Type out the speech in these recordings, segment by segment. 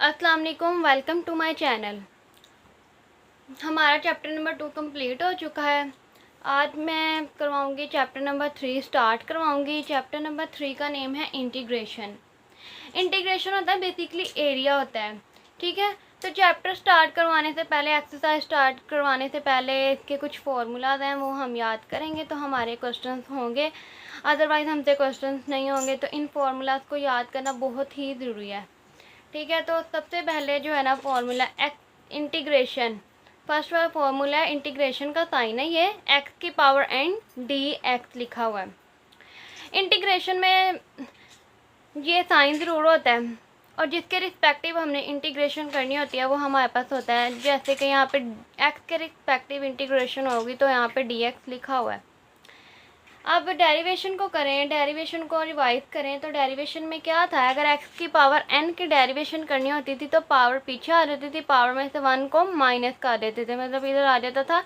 अस्सलाम वालेकुम, welcome to my channel. हमारा चैप्टर नंबर 2 कंप्लीट हो चुका है। आज मैं करवाऊँगी चैप्टर नंबर 3 स्टार्ट करवाऊँगी। चैप्टर नंबर 3 का नेम है इंटीग्रेशन। इंटीग्रेशन होता है बेसिकली एरिया होता है, ठीक है। तो चैप्टर स्टार्ट करवाने से पहले, एक्सरसाइज स्टार्ट करवाने से पहले इसके कुछ फार्मूलाज हैं वो हम याद करेंगे तो हमारे क्वेश्चंस होंगे, अदरवाइज़ हमसे क्वेश्चंस नहीं होंगे। तो इन फार्मूलाज को याद करना बहुत ही ज़रूरी है, ठीक है। तो सबसे पहले जो है ना फार्मूला इंटीग्रेशन, फर्स्ट वाला फार्मूला है इंटीग्रेशन का साइन है ये एक्स की पावर एन डी एक्स लिखा हुआ है। इंटीग्रेशन में ये साइन ज़रूर होता है और जिसके रिस्पेक्टिव हमने इंटीग्रेशन करनी होती है वो हमारे पास होता है। जैसे कि यहाँ पे एक्स के रिस्पेक्टिव इंटीग्रेशन होगी तो यहाँ पे डी एक्स लिखा हुआ है। अब डेरिवेशन को करें, डेरिवेशन को रिवाइज करें तो डेरिवेशन में क्या था, अगर x की पावर n की डेरिवेशन करनी होती थी तो पावर पीछे आ जाती थी, पावर में से 1 को माइनस कर देते थे, मतलब इधर आ जाता था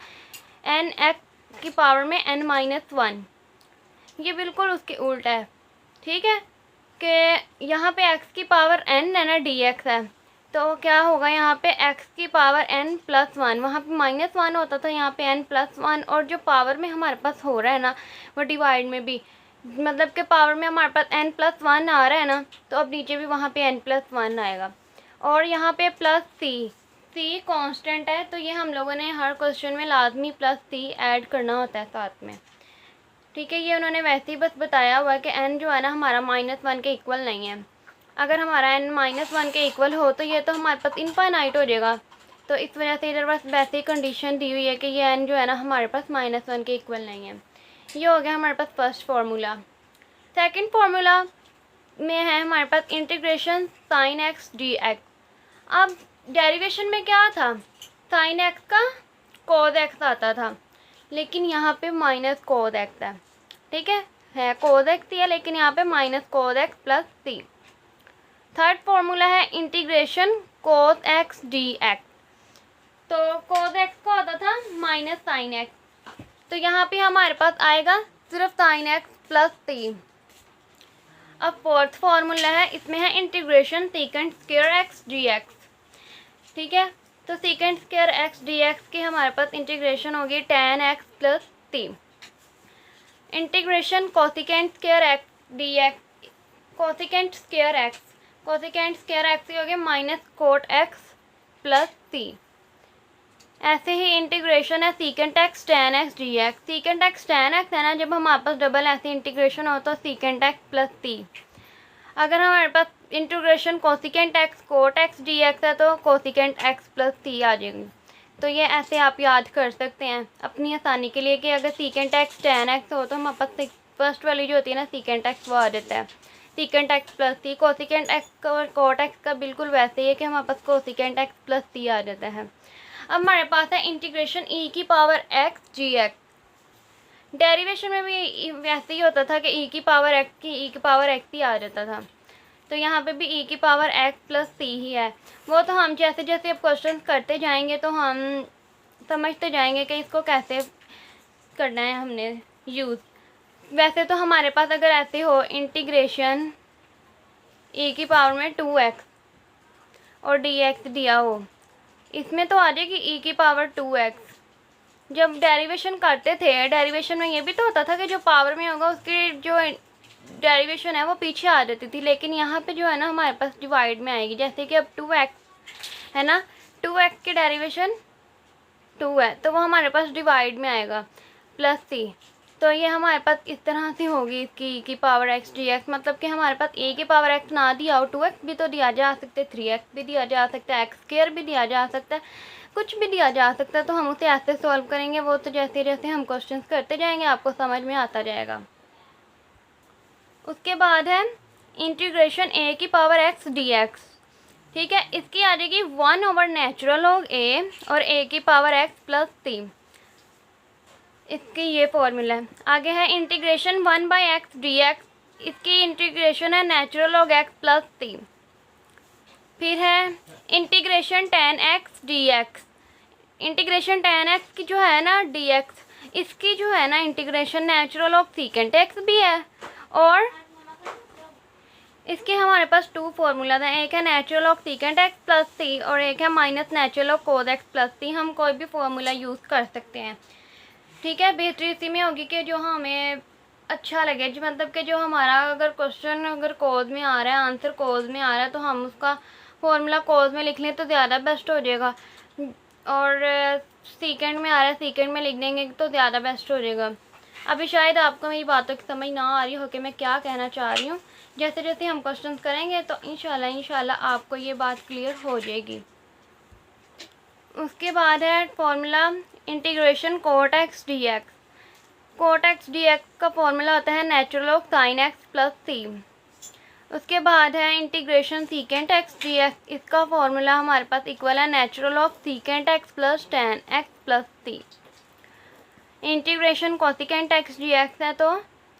n x की पावर में n माइनस 1। ये बिल्कुल उसके उल्टा है, ठीक है, कि यहाँ पे x की पावर n है ना dx है, तो क्या होगा यहाँ पे x की पावर n प्लस 1, वहाँ पे माइनस 1 होता था, यहाँ पे n प्लस 1। और जो पावर में हमारे पास हो रहा है ना वो डिवाइड में भी, मतलब कि पावर में हमारे पास n प्लस 1 आ रहा है ना, तो अब नीचे भी वहाँ पे n प्लस 1 आएगा। और यहाँ पे प्लस c कांस्टेंट है, तो ये हम लोगों ने हर क्वेश्चन में लाजमी प्लस c ऐड करना होता है साथ में, ठीक है। ये उन्होंने वैसे ही बस बताया हुआ है कि n जो है ना हमारा -1 के इक्वल नहीं है। अगर हमारा n -1 के इक्वल हो तो ये तो हमारे पास इनफाइनाइट हो जाएगा, तो इस वजह से इधर बस वैसे ही कंडीशन दी हुई है कि ये n जो है ना हमारे पास -1 के इक्वल नहीं है। ये हो गया हमारे पास फर्स्ट फार्मूला। सेकंड फार्मूला में है हमारे पास integration sine x d x. अब डेरिवेशन में क्या था, साइन एक्स का कोस एक्स आता था, लेकिन यहाँ पे माइनस कोस एक्स है, ठीक है कोस एक्स ही है लेकिन यहाँ पे माइनस कोस एक्स प्लस सी। थर्ड फार्मूला है integration cos x d x. तो कोस एक्स को आता था माइनस साइन एक्स, तो यहाँ पे हमारे पास आएगा सिर्फ साइन एक्स प्लस सी। अब फोर्थ फार्मूला है, इसमें है integration secant square x d x, ठीक है। तो secant square x d x की हमारे पास इंटीग्रेशन होगी tan x plus c. Integration cosecant square x d x, cosecant square x की होगी minus cot x plus c. ऐसे ही इंटीग्रेशन है secant x tan x d x. Secant x tan x है ना, जब हमारे पास डबल ऐसे इंटीग्रेशन हो तो सीकेंट एक्स प्लस सी। अगर हमारे पास integration cosecant x cot x d x है तो कोसिकेंट एक्स प्लस सी आ जाएगी। तो ये ऐसे आप याद कर सकते हैं अपनी आसानी के लिए कि अगर सीकेंट एक्स tan एक्स हो तो हमारे पास फर्स्ट वाली जो होती है ना सीकेंट एक्स वो आ जाता है, सीकेंट एक्स प्लस सी। कोसिकेंट एक्स और कोट एक्स का बिल्कुल वैसे ही है कि हमारे पास कोसिकेंट एक्स प्लस सी आ जाता है। अब हमारे पास है इंटीग्रेशन e की पावर एक्स जी एक्स। डेरिवेशन में भी वैसे ही होता था कि e की पावर एक्स ही आ जाता था, तो यहाँ पे भी e की पावर एक्स प्लस सी ही है। वो तो हम जैसे जैसे अब क्वेश्चन करते जाएंगे तो हम समझते जाएंगे कि इसको कैसे करना है हमने यूज़। वैसे तो हमारे पास अगर ऐसे हो इंटीग्रेशन e की पावर में 2x और dx दिया हो, इसमें तो आ जाएगी e की पावर 2x। जब डेरिवेशन करते थे, डेरिवेशन में ये भी तो होता था कि जो पावर में होगा उसकी जो डेरिवेशन है वो पीछे आ जाती थी, लेकिन यहाँ पे जो है ना हमारे पास डिवाइड में आएगी। जैसे कि अब 2x है ना, 2x की डेरिवेशन 2 है तो वो हमारे पास डिवाइड में आएगा प्लस सी। तो ये हमारे पास इस तरह से होगी इसकी e की पावर एक्स डी एक्स, मतलब कि हमारे पास a की पावर एक्स ना दिया हो 2x भी तो दिया जा सकता है, 3x भी दिया जा सकता है, एक्स स्क्वायर भी दिया जा सकता है, कुछ भी दिया जा सकता है। तो हम उसे ऐसे सॉल्व करेंगे, वो तो जैसे जैसे हम क्वेश्चंस करते जाएंगे आपको समझ में आता जाएगा। उसके बाद है इंटीग्रेशन a की पावर एक्स डी एक्स, ठीक है। इसकी आ जाएगी 1/, नेचुरल लॉग a और a की पावर एक्स प्लस सी। इसकी ये फॉर्मूला है। आगे है इंटीग्रेशन 1/x डी एक्स, इसकी इंटीग्रेशन है नेचुरल लॉग एक्स प्लस सी। फिर है integration tan x d x, integration tan x की जो है ना dx, इसकी जो है ना integration natural log secant x भी है और इसके हमारे पास 2 फार्मूलाज हैं, एक है natural of secant x plus c और एक है minus natural of cos x plus c. हम कोई भी फार्मूला यूज़ कर सकते हैं, ठीक है। बेहतरी इसी में होगी कि जो हमें अच्छा लगे, जो मतलब कि जो हमारा अगर क्वेश्चन अगर कोस में आ रहा है, आंसर कोस में आ रहा है, तो हम उसका फॉर्मूला कोस में लिख लें तो ज़्यादा बेस्ट हो जाएगा। और सीकेंड में आ रहा है, सीकेंड में लिख देंगे तो ज़्यादा बेस्ट हो जाएगा। अभी शायद आपको मेरी बातों की समझ ना आ रही हो कि मैं क्या कहना चाह रही हूँ। जैसे जैसे हम क्वेश्चंस करेंगे तो इंशाल्लाह आपको ये बात क्लियर हो जाएगी। उसके बाद है formula integration cot x d x. Cot x d x का फॉर्मूला होता है natural of sine x plus c. उसके बाद है integration secant x d x. इसका फॉर्मूला हमारे पास इक्वल है natural of secant x plus tan x plus c. Integration cosecant x d x है तो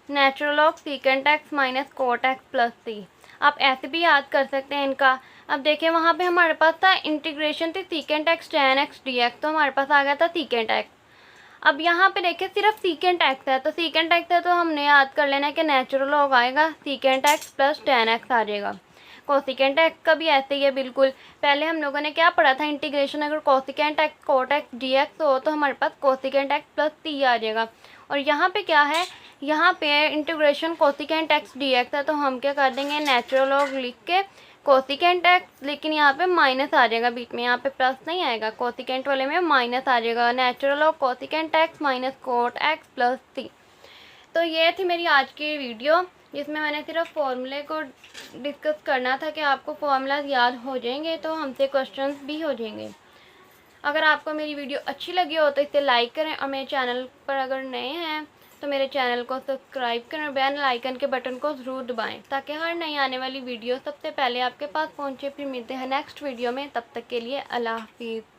natural of secant x minus cot x plus c. आप ऐसे भी याद कर सकते हैं इनका। अब देखिए वहाँ पे हमारे पास था इंटीग्रेशन थी secant x ten x d x, तो हमारे पास आ गया था सीकेंट एक्स। अब यहाँ पे देखिए सिर्फ सीकेंट एक्स है, तो सीकेंट एक्स है तो हमने याद कर लेना है कि नेचुरल लॉग आएगा secant x plus tan x आ जाएगा। कोसिकेंट एक्स का भी ऐसे ही है बिल्कुल। पहले हम लोगों ने क्या पढ़ा था, इंटीग्रेशन अगर cosecant x cot x d x हो तो हमारे पास कोसिकेंट एक्स प्लस सी आ जाएगा। और यहाँ पे क्या है, यहाँ पे integration cosecant x d x है तो हम क्या कर देंगे नेचुरल लॉग लिख के कोसिकेंट एक्स, लेकिन यहाँ पे माइनस आ जाएगा बीच में, यहाँ पे प्लस नहीं आएगा, कोसिकेंट वाले में माइनस आ जाएगा। Natural of cosecant x minus cot x plus c. तो ये थी मेरी आज की वीडियो जिसमें मैंने सिर्फ फॉर्मूले को डिस्कस करना था कि आपको फॉर्मूलाज याद हो जाएंगे तो हमसे क्वेश्चंस भी हो जाएंगे। अगर आपको मेरी वीडियो अच्छी लगी हो तो इसे लाइक करें और मेरे चैनल पर अगर नए हैं तो मेरे चैनल को सब्सक्राइब करें और बेल आइकन के बटन को ज़रूर दबाएं ताकि हर नई आने वाली वीडियो सबसे पहले आपके पास पहुंचे। फिर मिलते हैं नेक्स्ट वीडियो में, तब तक के लिए अल्लाह हाफिज़।